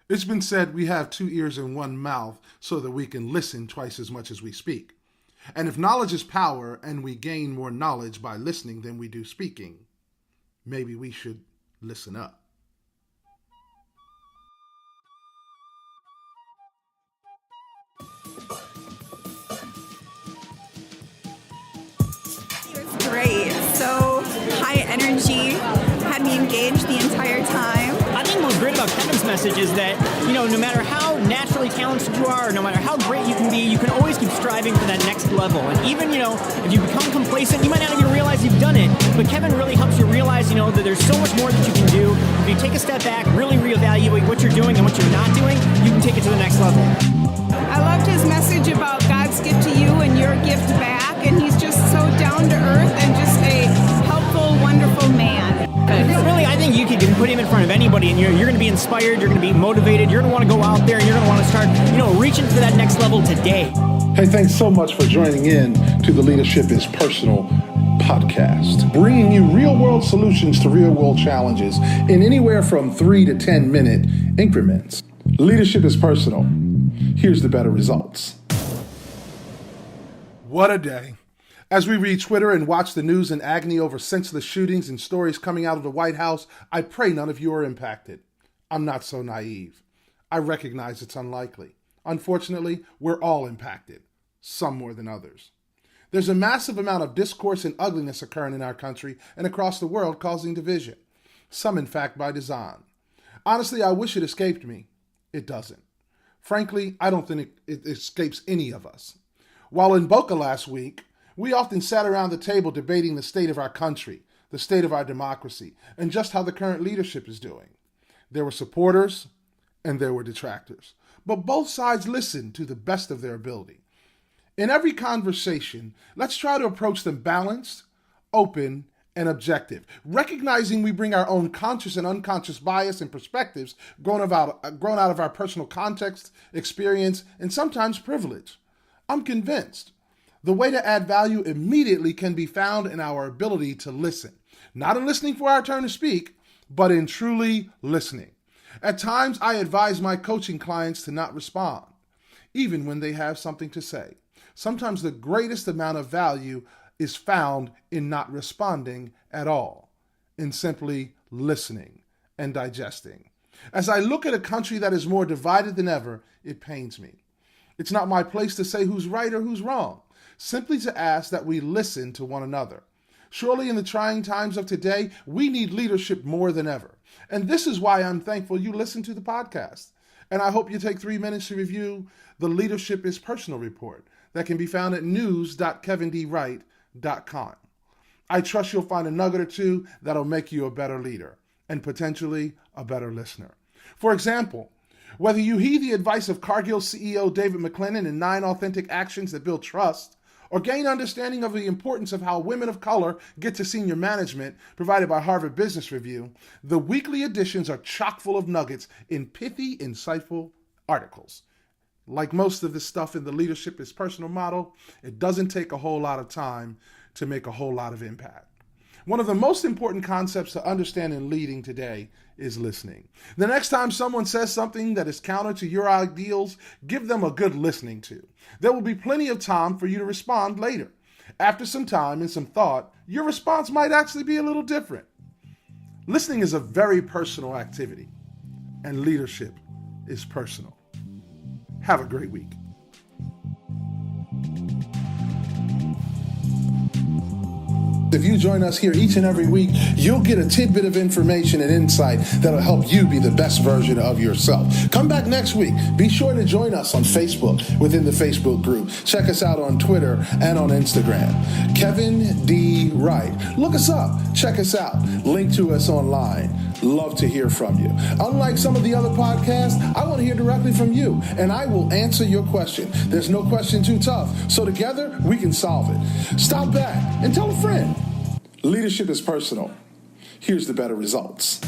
It's been said we have 2 ears and 1 mouth so that we can listen twice as much as we speak. And if knowledge is power and we gain more knowledge by listening than we do speaking, maybe we should listen up. It was great. So high energy, had me engaged the entire time. I think what's great about Kevin's message is that, no matter how naturally talented you are, or no matter how great you can be, you can always keep striving for that next level. And even, if you become complacent, you might not even realize you've done it. But Kevin really helps you realize, that there's so much more that you can do. If you take a step back, really reevaluate what you're doing and what you're not doing, you can take it to the next level. I loved his message about God's gift to you and your gift back. And he's just so down to earth and just a helpful, wonderful man. Really, I think you can put him in front of anybody, and you're going to be inspired, you're going to be motivated, you're going to want to go out there, and you're going to want to start, reaching for that next level today. Hey, thanks so much for joining in to the Leadership is Personal podcast, bringing you real-world solutions to real-world challenges in anywhere from 3 to 10-minute increments. Leadership is personal. Here's the better results. What a day. As we read Twitter and watch the news in agony over senseless shootings and stories coming out of the White House, I pray none of you are impacted. I'm not so naive. I recognize it's unlikely. Unfortunately, we're all impacted, some more than others. There's a massive amount of discourse and ugliness occurring in our country and across the world, causing division, some in fact by design. Honestly, I wish it escaped me. It doesn't. Frankly, I don't think it escapes any of us. While in Boca last week, we often sat around the table debating the state of our country, the state of our democracy, and just how the current leadership is doing. There were supporters and there were detractors, but both sides listened to the best of their ability. In every conversation, let's try to approach them balanced, open, and objective, recognizing we bring our own conscious and unconscious bias and perspectives grown out of our personal context, experience, and sometimes privilege. I'm convinced the way to add value immediately can be found in our ability to listen. Not in listening for our turn to speak, but in truly listening. At times, I advise my coaching clients to not respond, even when they have something to say. Sometimes the greatest amount of value is found in not responding at all, in simply listening and digesting. As I look at a country that is more divided than ever, it pains me. It's not my place to say who's right or who's wrong. Simply to ask that we listen to one another. Surely in the trying times of today, we need leadership more than ever. And this is why I'm thankful you listen to the podcast. And I hope you take 3 minutes to review the Leadership is Personal report that can be found at news.kevindwright.com. I trust you'll find a nugget or two that'll make you a better leader and potentially a better listener. For example, whether you heed the advice of Cargill CEO David McClennan in 9 authentic actions that build trust, or gain understanding of the importance of how women of color get to senior management provided by Harvard Business Review, the weekly editions are chock full of nuggets in pithy, insightful articles. Like most of this stuff in the Leadership is Personal model, it doesn't take a whole lot of time to make a whole lot of impact. One of the most important concepts to understand in leading today is listening. The next time someone says something that is counter to your ideals, give them a good listening to. There will be plenty of time for you to respond later. After some time and some thought, your response might actually be a little different. Listening is a very personal activity, and leadership is personal. Have a great week. If you join us here each and every week, you'll get a tidbit of information and insight that'll help you be the best version of yourself. Come back next week. Be sure to join us on Facebook within the Facebook group. Check us out on Twitter and on Instagram. Kevin D. Wright. Look us up. Check us out. Link to us online. Love to hear from you. Unlike some of the other podcasts, I want to hear directly from you, and I will answer your question. There's no question too tough, so together we can solve it. Stop back and tell a friend. Leadership is personal. Here's the better results.